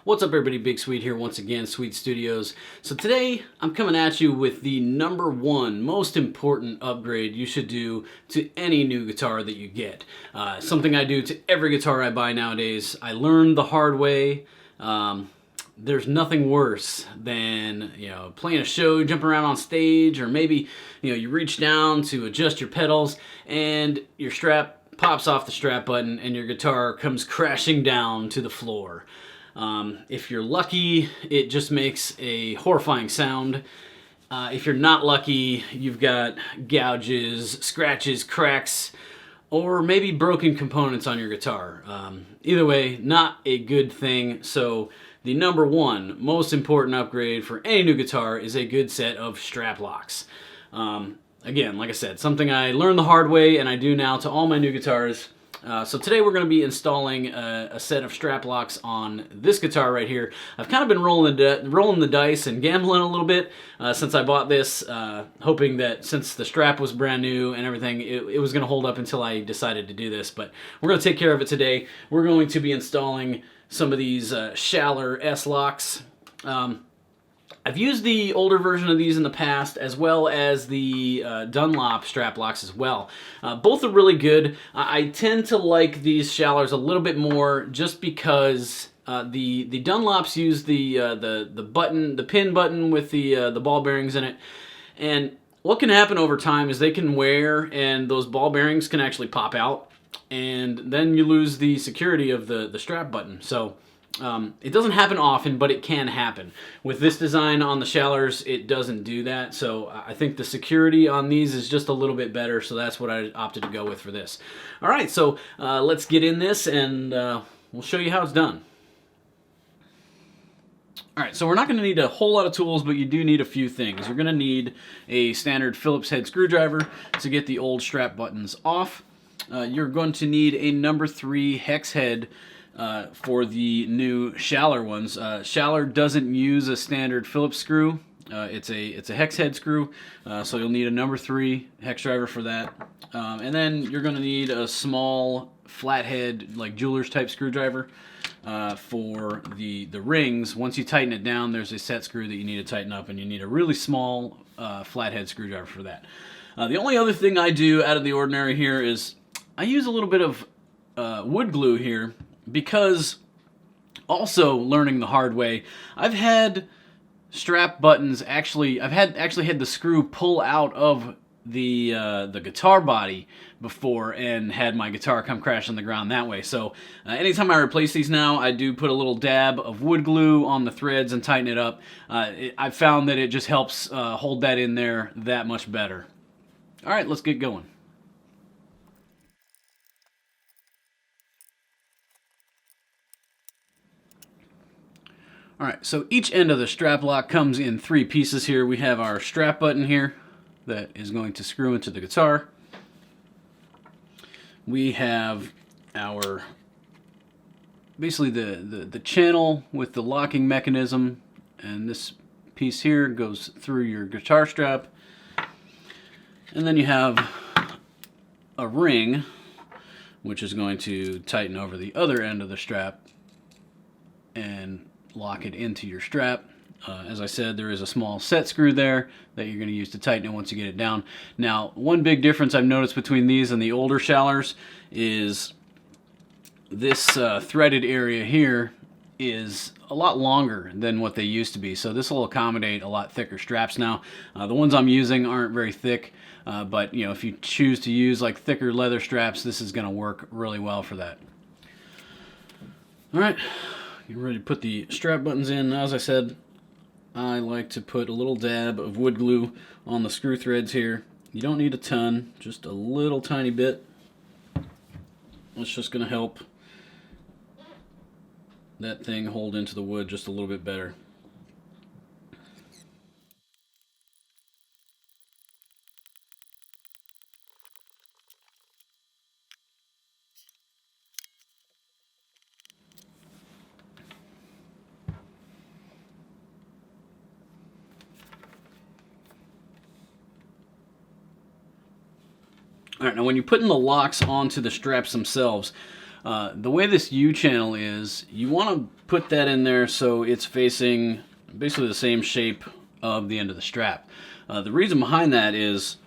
What's up everybody, Big Sweet here once again, Sweet Studios. So today I'm coming at you with the number one most important upgrade you should do to any new guitar that you get. Something I do to every guitar I buy nowadays. I learned the hard way. There's nothing worse than, playing a show, jumping around on stage, or maybe, you reach down to adjust your pedals and your strap pops off the strap button and your guitar comes crashing down to the floor. If you're lucky, it just makes a horrifying sound. If you're not lucky, you've got gouges, scratches, cracks, or maybe broken components on your guitar. Either way, not a good thing. So the number one most important upgrade for any new guitar is a good set of strap locks. Again, like I said, something I learned the hard way and I do now to all my new guitars. So today we're going to be installing a set of strap locks on this guitar right here. I've kind of been rolling the dice and gambling a little bit since I bought this, hoping that since the strap was brand new and everything, it was going to hold up until I decided to do this. But we're going to take care of it today. We're going to be installing some of these Schaller S-locks. I've used the older version of these in the past, as well as the Dunlop strap locks as well. Both are really good. I tend to like these Schallers a little bit more just because the Dunlops use the button, the pin button with the ball bearings in it. And what can happen over time is they can wear and those ball bearings can actually pop out. And then you lose the security of the strap button. So it doesn't happen often, but it can happen. With this design on the Schallers, it doesn't do that. So I think the security on these is just a little bit better. So that's what I opted to go with for this. All right, so let's get in this and we'll show you how it's done. All right, so we're not going to need a whole lot of tools, but you do need a few things. You're going to need a standard Phillips head screwdriver to get the old strap buttons off. You're going to need a number 3 hex head for the new Schaller ones. Schaller doesn't use a standard Phillips screw. It's a hex head screw, so you'll need a number 3 hex driver for that. And then you're going to need a small flathead, like jeweler's type screwdriver for the rings. Once you tighten it down, there's a set screw that you need to tighten up, and you need a really small flathead screwdriver for that. The only other thing I do out of the ordinary here is I use a little bit of wood glue here, because also learning the hard way, I've had strap buttons actually had the screw pull out of the guitar body before and had my guitar come crash on the ground that way. So anytime I replace these now, I do put a little dab of wood glue on the threads and tighten it up. I've found that it just helps hold that in there that much better. All right, let's get going. Alright, so each end of the strap lock comes in 3 pieces here. We have our strap button here that is going to screw into the guitar. We have our, basically the channel with the locking mechanism, and this piece here goes through your guitar strap. And then you have a ring, which is going to tighten over the other end of the strap and lock it into your strap. As I said, there is a small set screw there that you're going to use to tighten it once you get it down. Now, one big difference I've noticed between these and the older Schallers is this threaded area here is a lot longer than what they used to be. So this will accommodate a lot thicker straps now. The ones I'm using aren't very thick, but if you choose to use like thicker leather straps, this is going to work really well for that. All right. You're ready to put the strap buttons in. As I said, I like to put a little dab of wood glue on the screw threads here. You don't need a ton, just a little tiny bit. It's just going to help that thing hold into the wood just a little bit better. All right, now when you're putting the locks onto the straps themselves, The way this U channel is, you want to put that in there so it's facing basically the same shape of the end of the strap. The reason behind that is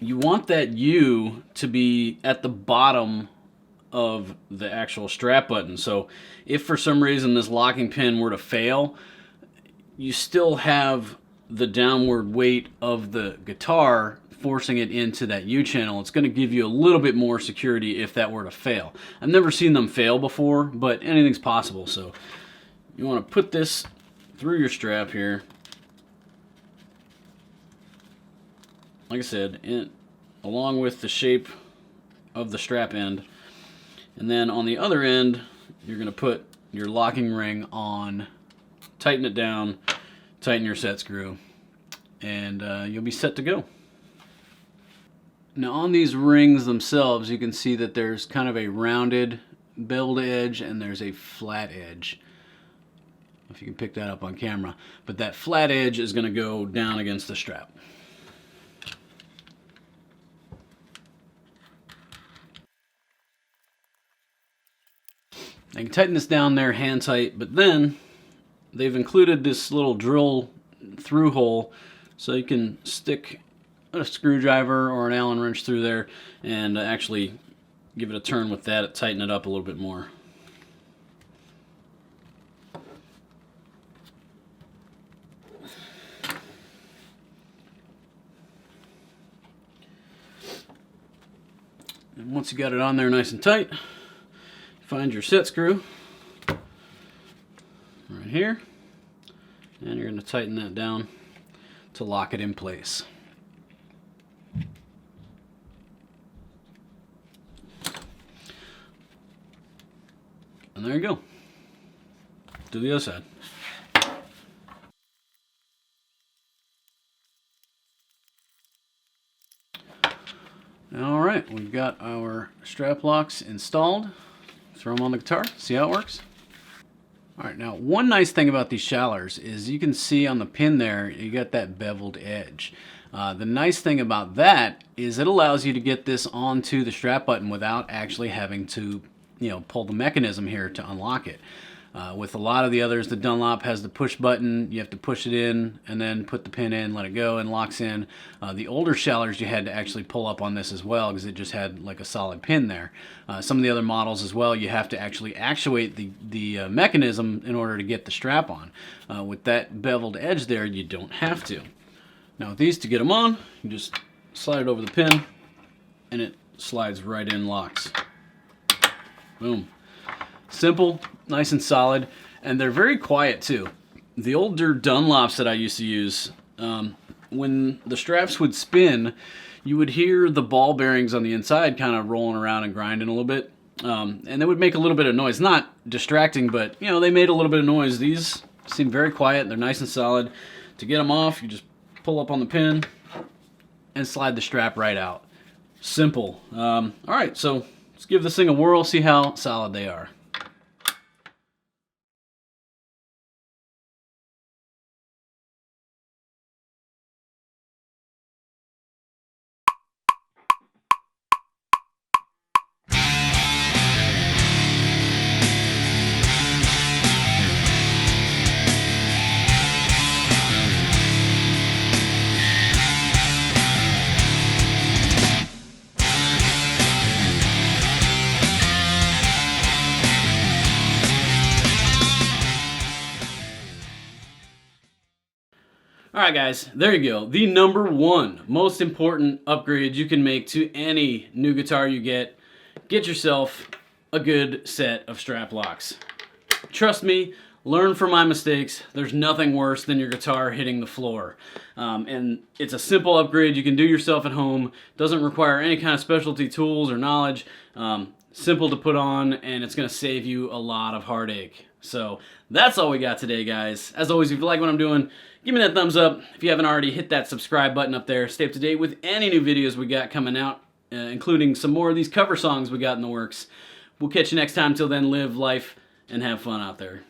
you want that U to be at the bottom of the actual strap button. So if for some reason this locking pin were to fail, you still have the downward weight of the guitar forcing it into that U channel. It's going to give you a little bit more security if that were to fail. I've never seen them fail before, but anything's possible. So you want to put this through your strap here. Like I said, along with the shape of the strap end. And then on the other end, you're going to put your locking ring on, tighten it down, tighten your set screw, and you'll be set to go. Now on these rings themselves, you can see that there's kind of a rounded beveled edge and there's a flat edge. If you can pick that up on camera. But that flat edge is going to go down against the strap. I can tighten this down there hand tight, but then they've included this little drill through hole so you can stick a screwdriver or an Allen wrench through there and actually give it a turn with that, tighten it up a little bit more. And once you got it on there nice and tight, find your set screw right here, and you're going to tighten that down to lock it in place. And there you go. Do the other side. All right, we've got our strap locks installed. Throw them on the guitar, see how it works. All right, now one nice thing about these Schallers is you can see on the pin there, you got that beveled edge. The nice thing about that is it allows you to get this onto the strap button without actually having to, pull the mechanism here to unlock it. With a lot of the others, the Dunlop has the push button. You have to push it in and then put the pin in, let it go, and locks in. The older Schallers, you had to actually pull up on this as well because it just had like a solid pin there. Some of the other models as well, you have to actually actuate the mechanism in order to get the strap on. With that beveled edge there, you don't have to. Now with these, to get them on, you just slide it over the pin and it slides right in, locks. Boom. Simple, nice and solid, and they're very quiet too. The older Dunlops that I used to use, when the straps would spin, you would hear the ball bearings on the inside kind of rolling around and grinding a little bit, and they would make a little bit of noise. Not distracting, but they made a little bit of noise. These seem very quiet. They're nice and solid. To get them off, you just pull up on the pin and slide the strap right out. Simple. All right, so let's give this thing a whirl, see how solid they are. Alright guys, there you go. The number one most important upgrade you can make to any new guitar you get. Get yourself a good set of strap locks. Trust me, learn from my mistakes. There's nothing worse than your guitar hitting the floor. And it's a simple upgrade you can do yourself at home. Doesn't require any kind of specialty tools or knowledge. Simple to put on, and it's going to save you a lot of heartache. So that's all we got today, guys. As always, if you like what I'm doing, give me that thumbs up. If you haven't already, hit that subscribe button up there. Stay up to date with any new videos we got coming out, including some more of these cover songs we got in the works. We'll catch you next time. Till then, live life and have fun out there.